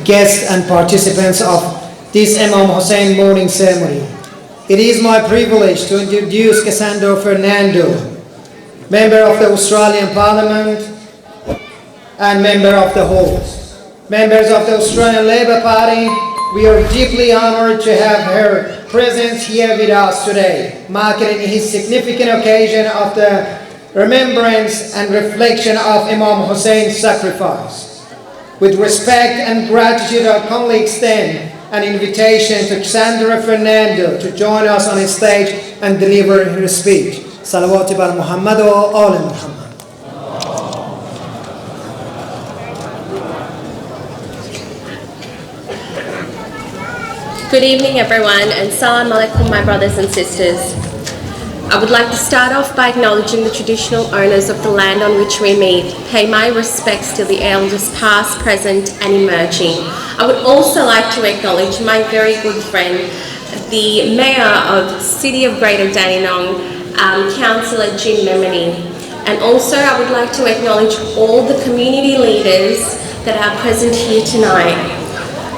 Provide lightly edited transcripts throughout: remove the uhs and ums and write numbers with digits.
guests and participants of this Imam Hussain morning ceremony. It is my privilege to introduce Cassandra Fernando, member of the Australian Parliament and member of the House. Members of the Australian Labor Party, we are deeply honored to have her presence here with us today, marking his significant occasion of the remembrance and reflection of Imam Hussein's sacrifice. With respect and gratitude, I kindly extend an invitation to Cassandra Fernando to join us on stage and deliver her speech. Salawat bar Muhammad wa al Muhammad. Good evening everyone, and salam alaikum my brothers and sisters. I would like to start off by acknowledging the traditional owners of the land on which we meet. Pay my respects to the elders past, present and emerging. I would also like to acknowledge my very good friend, the Mayor of City of Greater Dandenong, Councillor Jim Memini. And also I would like to acknowledge all the community leaders that are present here tonight.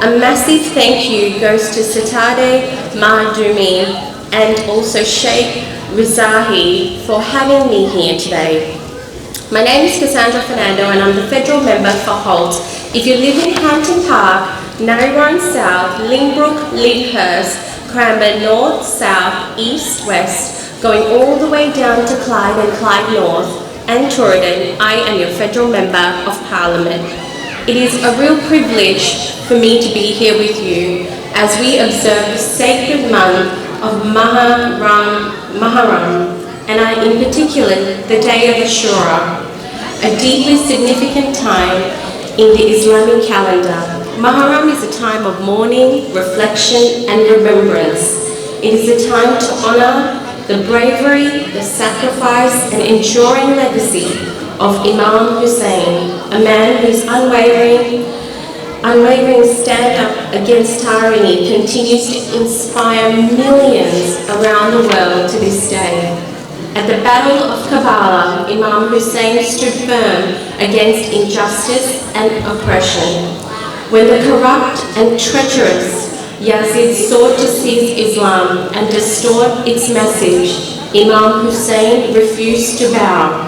A massive thank you goes to Satade Mahadumi and also Sheikh Rizahi for having me here today. My name is Cassandra Fernando and I'm the Federal Member for Holt. If you live in Hampton Park, Narrabeen South, Lingbrook, Lyndhurst, Cranbourne North, South, East, West, going all the way down to Clyde and Clyde North and Torridon, I am your Federal Member of Parliament. It is a real privilege for me to be here with you as we observe the sacred month of Muharram, and in particular the day of Ashura, a deeply significant time in the Islamic calendar. Muharram is a time of mourning, reflection and remembrance. It is a time to honour the bravery, the sacrifice and enduring legacy of Imam Hussain, a man whose unwavering stand-up against tyranny continues to inspire millions around the world to this day. At the Battle of Karbala, Imam Hussain stood firm against injustice and oppression. When the corrupt and treacherous Yazid sought to seize Islam and distort its message, Imam Hussain refused to bow.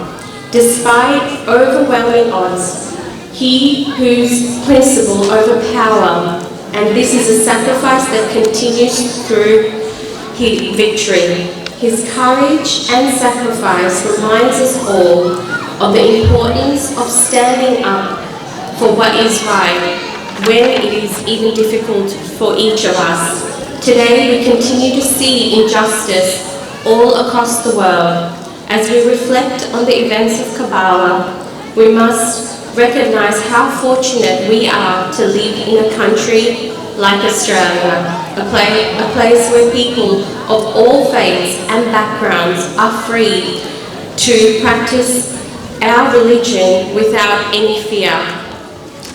Despite overwhelming odds, he whose principle overpower, and this is a sacrifice that continues through his victory. His courage and sacrifice reminds us all of the importance of standing up for what is right when it is even difficult for each of us. Today we continue to see injustice all across the world. As we reflect on the events of Karbala, we must recognize how fortunate we are to live in a country like Australia, a place where people of all faiths and backgrounds are free to practice our religion without any fear.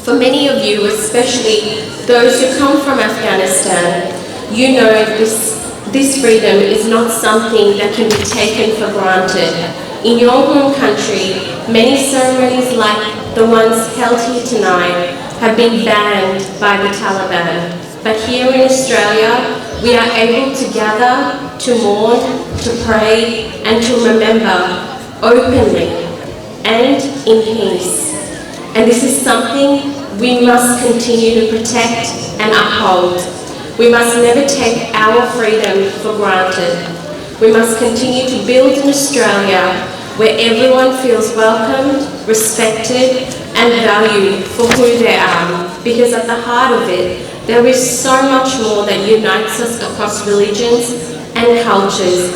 For many of you, especially those who come from Afghanistan, you know this freedom is not something that can be taken for granted. In your home country, many ceremonies like the ones held here tonight have been banned by the Taliban. But here in Australia, we are able to gather, to mourn, to pray, and to remember openly and in peace. And this is something we must continue to protect and uphold. We must never take our freedom for granted. We must continue to build an Australia where everyone feels welcomed, respected and valued for who they are, because at the heart of it, there is so much more that unites us across religions and cultures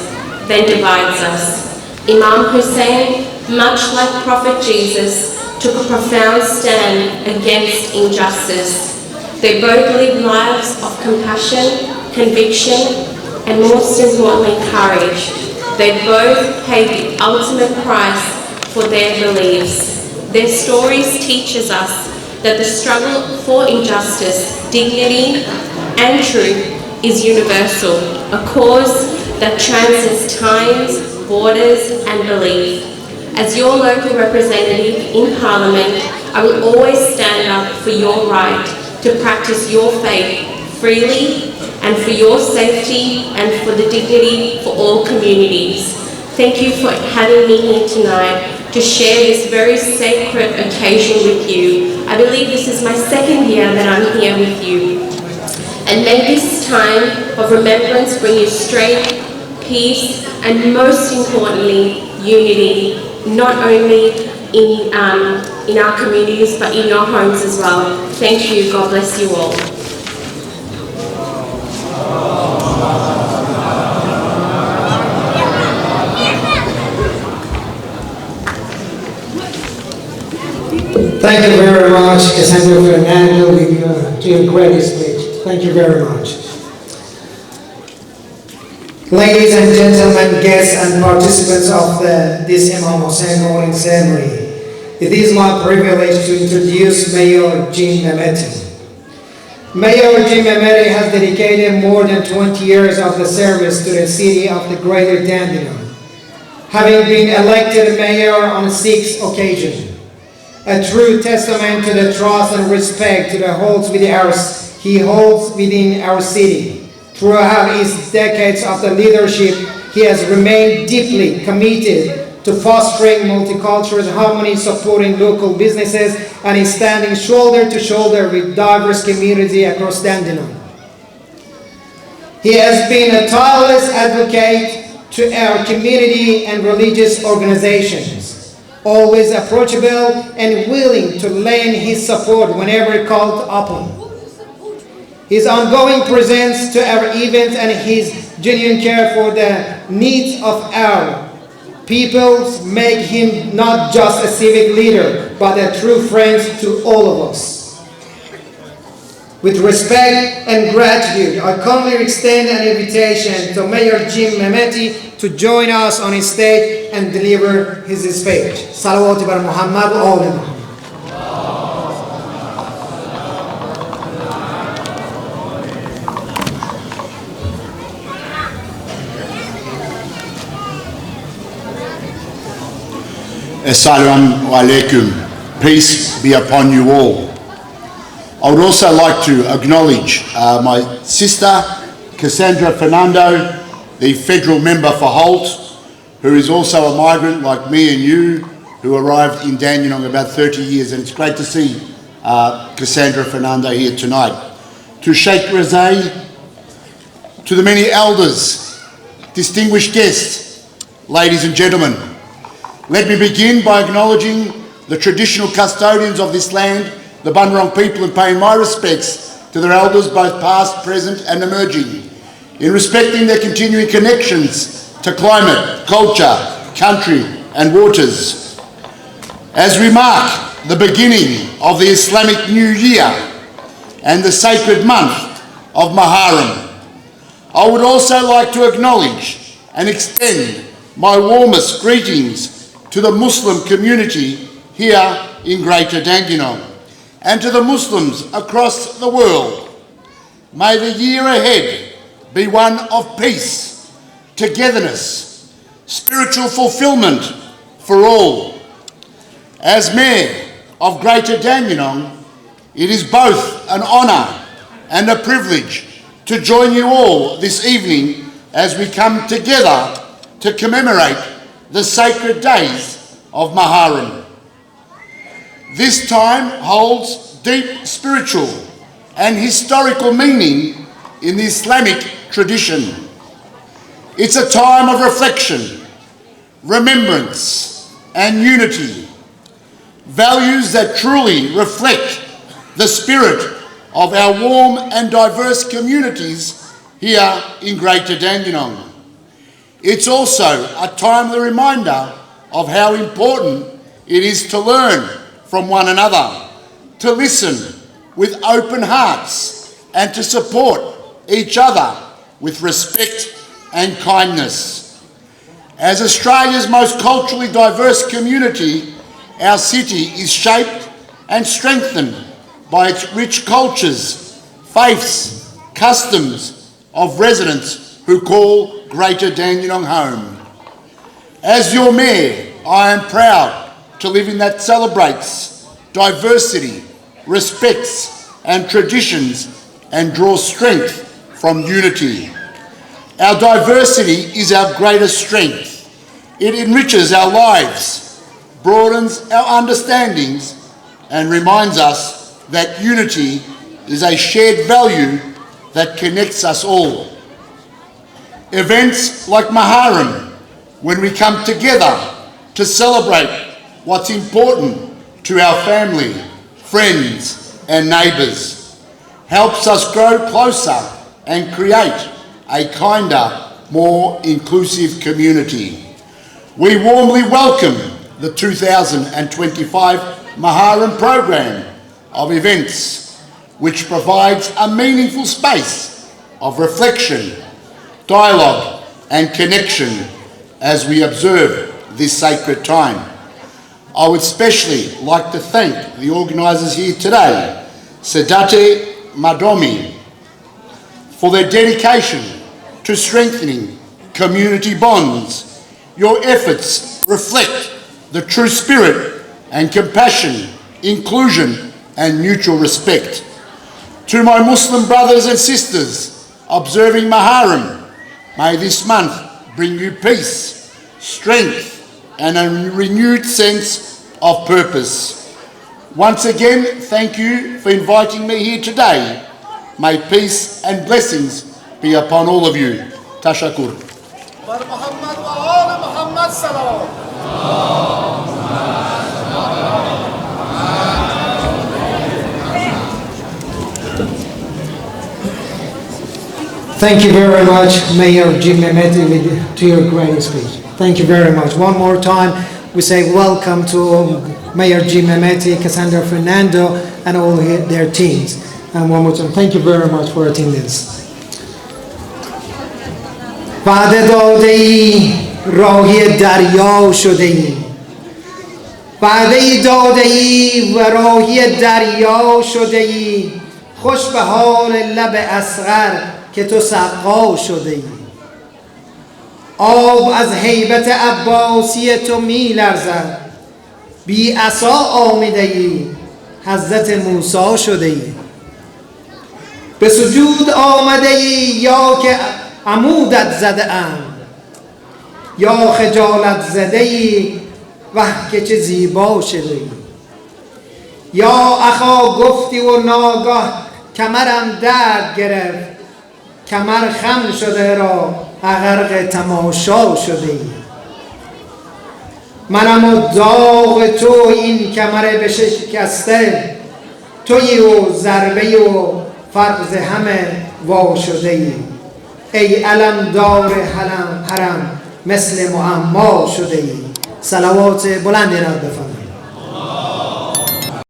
than divides us. Imam Hussain, much like Prophet Jesus, took a profound stand against injustice. They both lived lives of compassion, conviction, and most importantly, courage. They both paid the ultimate price for their beliefs. Their stories teaches us that the struggle for injustice, dignity, and truth is universal, a cause that transcends times, borders, and belief. As your local representative in Parliament, I will always stand up for your right to practice your faith freely and for your safety and for the dignity for all communities. Thank you for having me here tonight to share this very sacred occasion with you. I believe this is my second year that I'm here with you. And may this time of remembrance bring you strength, peace, and most importantly, unity, not only in our communities, but in your homes as well. Thank you. God bless you all. Thank you very much, Cassandra Fernando, with your great speech. Thank you very much. Ladies and gentlemen, guests and participants of this Imam Hussain morning ceremony, it is my privilege to introduce Mayor Jim Mehmeti. Mayor Jim Mehmeti has dedicated more than 20 years of the service to the city of the Greater Dandenong, having been elected mayor on 6 occasions. A true testament to the trust and respect he holds within our city. Throughout his decades of the leadership, he has remained deeply committed to fostering multicultural harmony, supporting local businesses, and is standing shoulder to shoulder with diverse communities across Dandenong. He has been a tireless advocate to our community and religious organizations, always approachable and willing to lend his support whenever called upon. His ongoing presence to our events and his genuine care for the needs of our peoples make him not just a civic leader, but a true friend to all of us. With respect and gratitude, I kindly extend an invitation to Mayor Jim Mehmeti to join us on his stage and deliver his speech. Salawat bar Muhammad wa ali Muhammad. Assalamu alaikum. Peace be upon you all. I would also like to acknowledge my sister, Cassandra Fernando, the federal member for Holt, who is also a migrant like me and you, who arrived in Dandenong about 30 years, and it's great to see Cassandra Fernando here tonight. To Sheikh Razay, to the many elders, distinguished guests, ladies and gentlemen, let me begin by acknowledging the traditional custodians of this land, the Bunurong people, and paying my respects to their elders, both past, present and emerging, in respecting their continuing connections to climate, culture, country and waters. As we mark the beginning of the Islamic New Year and the sacred month of Muharram, I would also like to acknowledge and extend my warmest greetings to the Muslim community here in Greater Dandenong and to the Muslims across the world. May the year ahead be one of peace, togetherness, spiritual fulfilment for all. As Mayor of Greater Dandenong, it is both an honour and a privilege to join you all this evening as we come together to commemorate the sacred days of Muharram. This time holds deep spiritual and historical meaning in the Islamic tradition. It's a time of reflection, remembrance and unity, values that truly reflect the spirit of our warm and diverse communities here in Greater Dandenong. It's also a timely reminder of how important it is to learn from one another, to listen with open hearts and to support each other with respect and kindness. As Australia's most culturally diverse community, our city is shaped and strengthened by its rich cultures, faiths, customs of residents who call Greater Dandenong home. As your Mayor, I am proud to live in that celebrates diversity, respects and traditions and draw strength from unity. Our diversity is our greatest strength. It enriches our lives, broadens our understandings, and reminds us that unity is a shared value that connects us all. Events like Muharram, when we come together to celebrate what's important to our family, friends, and neighbours, helps us grow closer and create a kinder, more inclusive community. We warmly welcome the 2025 Muharram program of events, which provides a meaningful space of reflection, dialogue, and connection as we observe this sacred time. I would especially like to thank the organisers here today, Sadate Madomi, for their dedication to strengthening community bonds. Your efforts reflect the true spirit and compassion, inclusion, and mutual respect. To my Muslim brothers and sisters observing Muharram, may this month bring you peace, strength, and a renewed sense of purpose. Once again, thank you for inviting me here today. May peace and blessings be upon all of you. Tashakur. Thank you very much, Mayor Jim Mehmeti, to your great speech. Thank you very much. One more time, we say welcome to Mayor Jim Mehmeti, Cassandra Fernando, and all their teams. And one more time, thank you very much for attendance. وعده داده ای راهی دریا شده ای وعده داده ای و راهی دریا شده ای خوش به حال لب اصغر که تو سقا شده ای آب از هیبت عباسی تو می لرزد بی عصا آمده ای حضرت موسی شده ای به سجود آمده ای یا که عمودت زده ام یا خجالت زده ای وه که چه زیبا شده ای یا اخا گفتی و ناگاه کمرم درد گرفت کمر خم شده را غرق تماشا شده ای منم و داغ تو این کمر بشکسته تویی و ضربه و فرض همه وا شده ای ای علمدار حرم مثل معما شده ای صلوات بلندی را بفرمایید.